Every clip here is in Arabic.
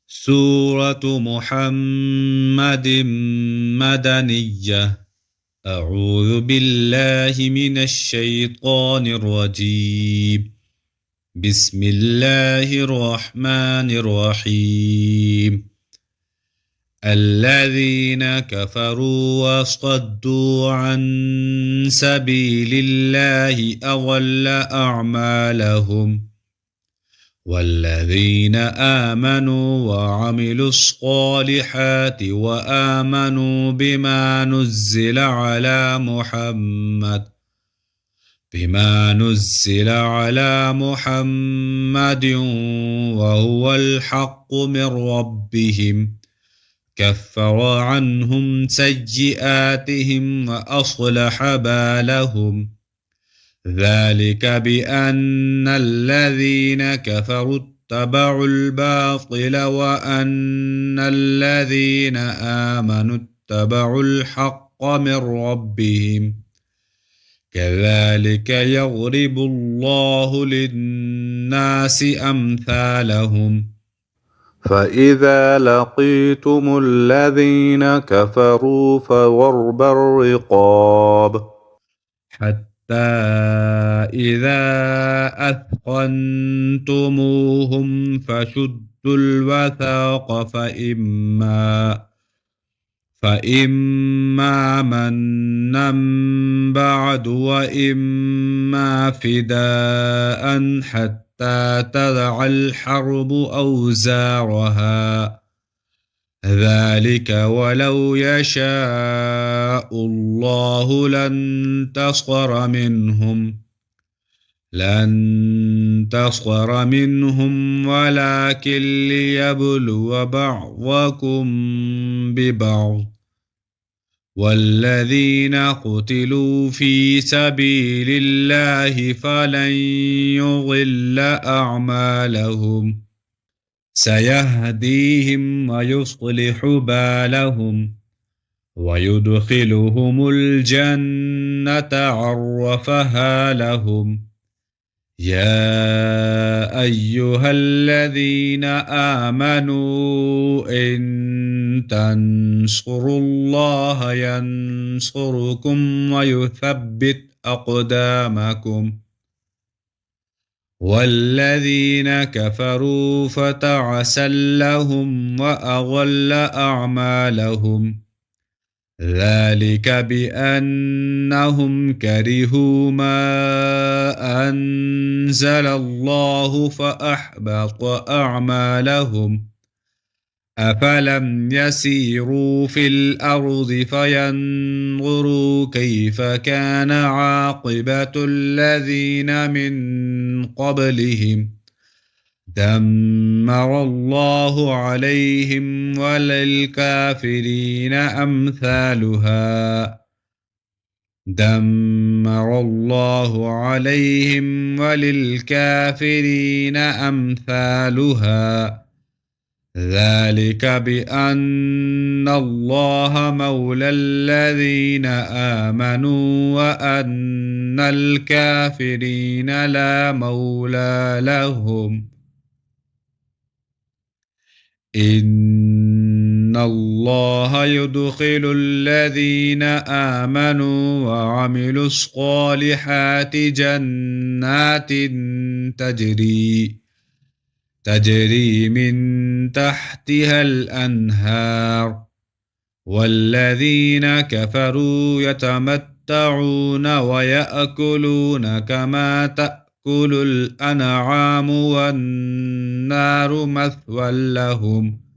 سورة محمد مدنية. أعوذ بالله من الشيطان الرجيم. بسم الله الرحمن الرحيم. الذين كفروا وصدوا عن سبيل الله أضل أعمالهم والذين آمنوا وعملوا الصالحات وآمنوا بما نزل على محمد وهو الحق من ربهم كفر عنهم سيئاتهم وأصلح بالهم ذلك بأن الذين كفروا اتبعوا الباطل وأن الذين آمنوا اتبعوا الحق من ربهم كذلك يضرب الله للناس أمثالهم فإذا لقيتم الذين كفروا فضرب الرقاب حتى إذا أثقنتموهم فشدوا الوثاق فإما منا بعد وإما فداء حتى تضع الحرب أوزارها ذلك ولو يشاء الله لانتصر منهم ولكن ليبلو بعضكم ببعض والذين قتلوا في سبيل الله فلن يضل أعمالهم سيهديهم ويصلح بالهم ويدخلهم الجنة عرفها لهم يا أيها الذين آمنوا إن تنصروا الله ينصركم ويثبت أقدامكم والذين كفروا فتعسا لهم وأضل أعمالهم ذلك بأنهم كرهوا ما أنزل الله فأحبط أعمالهم أفلم يسيروا في الأرض فينظروا كيف كان عاقبة الذين من قبلهم دمر الله عليهم وللكافرين أمثالها ذلك بأن الله مولى الذين آمنوا وأن الكافرين لا مولى لهم إن الله يدخل الذين آمنوا وعملوا الصالحات جنات تجري من تحتها الأنهار والذين كفروا يتمتعون ويأكلون كما تأكل الأنعام والنار مثوى لهم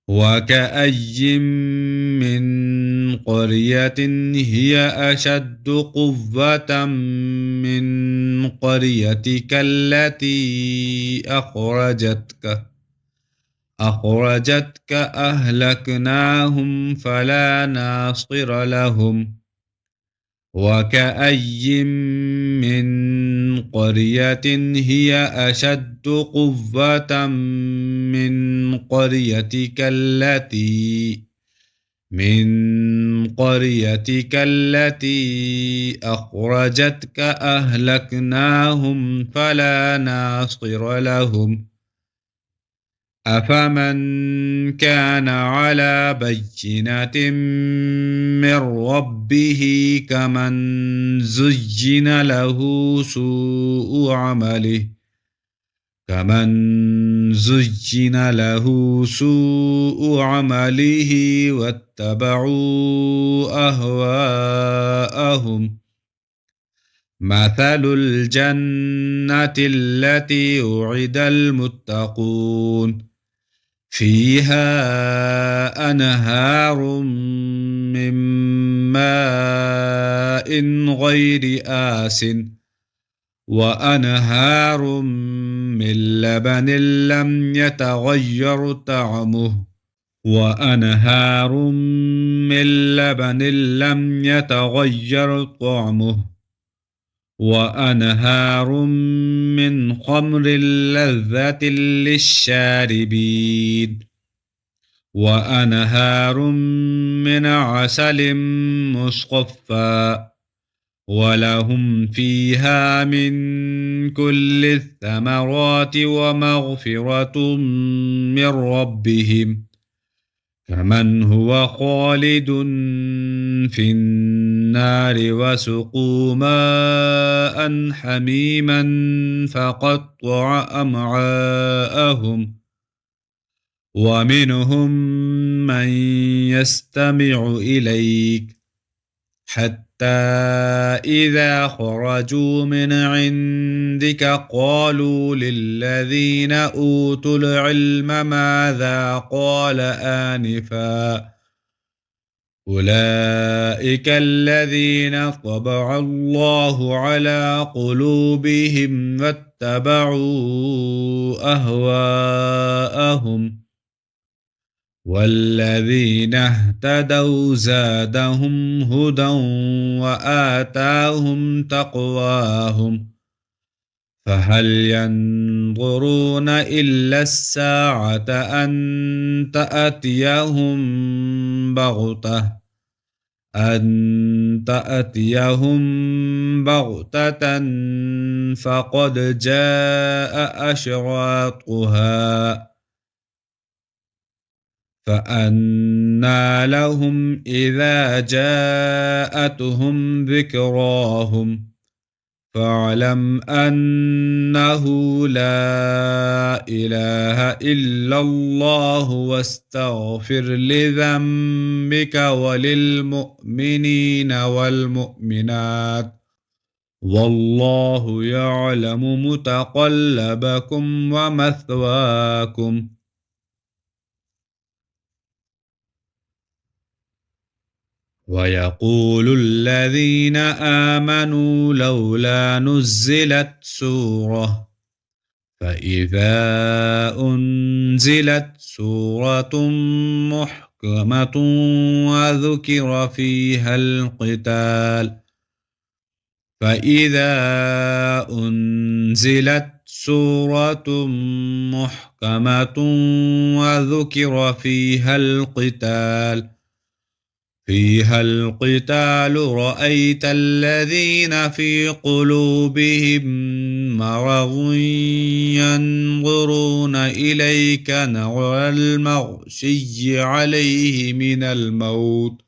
وكأي من قرية هي أشد قوة من قريتك التي أخرجتك أهلكناهم فلا ناصر لهم وكأي من قرية هي أشد قوة من قريتك التي أخرجتك أهلكناهم فلا ناصر لهم أفمن كان على بينة من ربه كمن زين له سوء عمله واتبعوا أهواءهم مثل الجنة التي وعد المتقون فيها أنهار من ماء غير آسن وأنهار من لبن لم يتغير طعمه وأنهار من خمر لذة للشاربين وأنهار من عسل مصفى ولهم فيها من كل الثمرات ومغفرة من ربهم كمن هو خالد في النار وسقوا ماء حميما فقطع أمعاءهم ومنهم من يستمع إليك حتى إذا خرجوا من عندك قالوا للذين أوتوا العلم ماذا قال آنفا أولئك الذين طبع الله على قلوبهم واتبعوا أهواءهم والذين اهتدوا زادهم هدى وآتاهم تقواهم فهل ينظرون إلا الساعة أن تأتيهم بغتة فقد جاء أشراطها فأنى لهم إذا جاءتهم ذكراهم فاعلم أنه لا إله إلا الله واستغفر لذنبك وللمؤمنين والمؤمنات والله يعلم متقلبكم ومثواكم ويقول الذين آمنوا لولا نزلت سورة فإذا أنزلت سورة محكمة وذكر فيها القتال رأيت الذين في قلوبهم مرض ينظرون إليك نظر المغشي عليه من الموت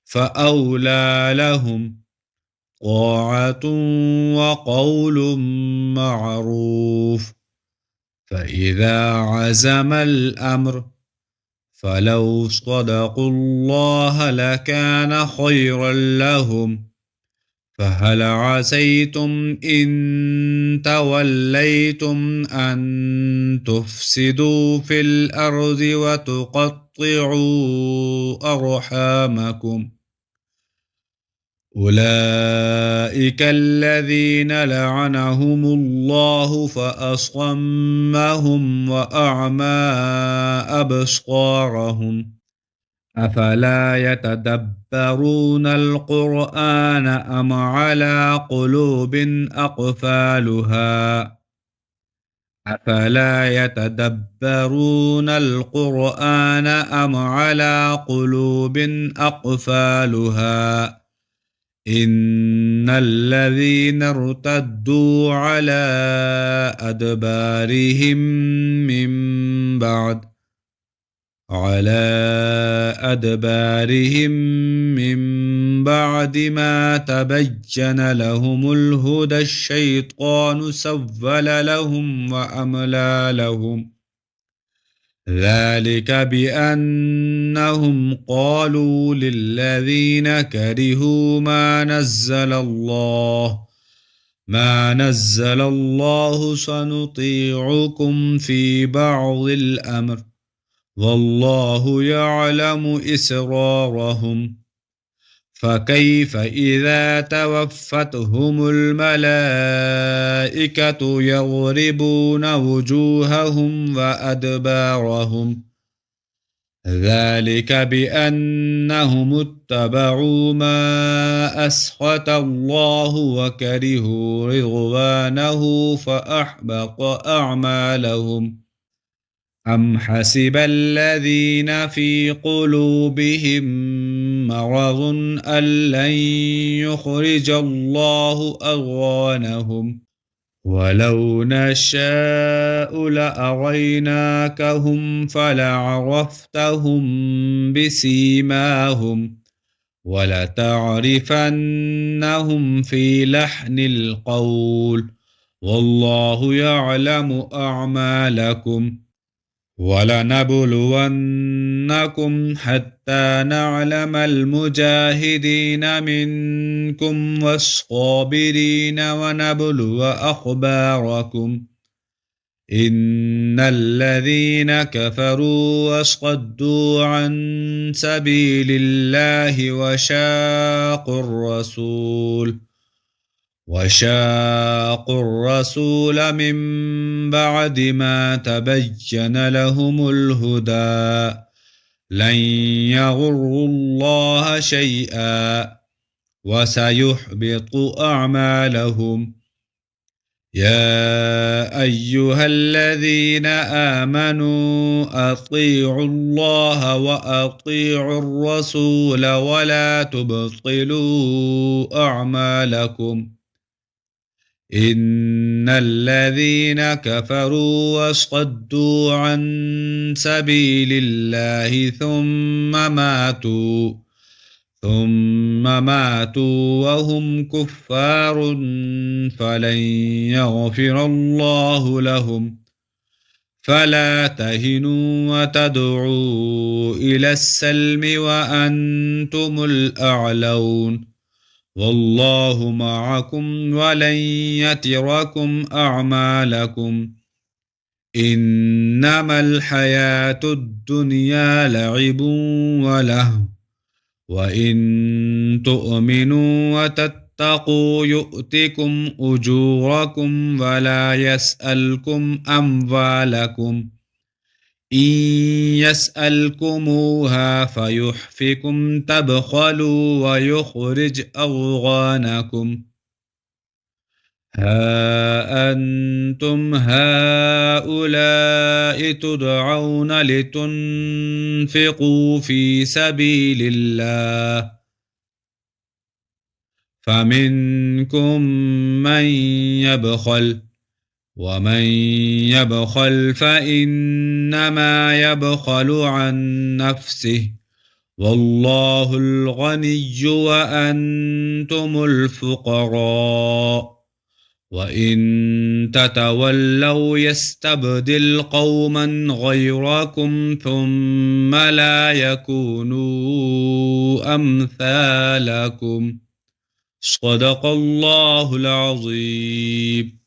فأولى لهم طاعة وقول معروف فإذا عزم الأمر فلو صدقوا الله لكان خيرا لهم فهل عسيتم إن توليتم أن تفسدوا في الأرض وتقطعوا أرحامكم أولئك الذين لعنهم الله فأصمهم وأعمى أبصارهم أفلا يتدبرون القرآن أم على قلوب أقفالها إن الذين ارتدوا على أدبارهم من بعد على أدبارهم من بعد ما تبين لهم الهدى الشيطان سول لهم وأملى لهم ذلك بأنهم قالوا للذين كرهوا ما نزل الله سنطيعكم في بعض الأمر والله يعلم إسرارهم فكيف إذا توفتهم الملائكة يضربون وجوههم وأدبارهم ذلك بأنهم اتبعوا ما أسخط الله وكرهوا رضوانه فأحبط أعمالهم أم حسب الذين في قلوبهم مرض أن لن يخرج الله أضغانهم ولو نشاء لأريناكهم فلعرفتهم بسيماهم ولتعرفنهم في لحن القول والله يعلم أعمالكم ولنبلونكم حتى نعلم المجاهدين منكم والصابرين ونبلو أخباركم إن الذين كفروا وصدوا عن سبيل الله وشاقوا الرسول من بعد ما تبين لهم الهدى لن يضروا الله شيئا وسيحبط أعمالهم يا أيها الذين آمنوا أطيعوا الله وأطيعوا الرسول ولا تبطلوا أعمالكم إن الذين كفروا وصدوا عن سبيل الله ثم ماتوا وهم كفار فلن يغفر الله لهم فلا تهنوا وتدعوا إلى السلم وأنتم الأعلون والله معكم ولن يتركم أعمالكم إنما الحياة الدنيا لعب ولهو وإن تؤمنوا وتتقوا يؤتكم أجوركم ولا يسألكم أموالكم إن يسألكموها فيحفكم تبخلوا ويخرج أضغانكم ها أنتم هؤلاء تدعون لتنفقوا في سبيل الله فمنكم من يبخل ومن يبخل فإنما يبخل عن نفسه والله الغني وأنتم الفقراء وإن تتولوا يستبدل قوما غيركم ثم لا يكونوا أمثالكم صدق الله العظيم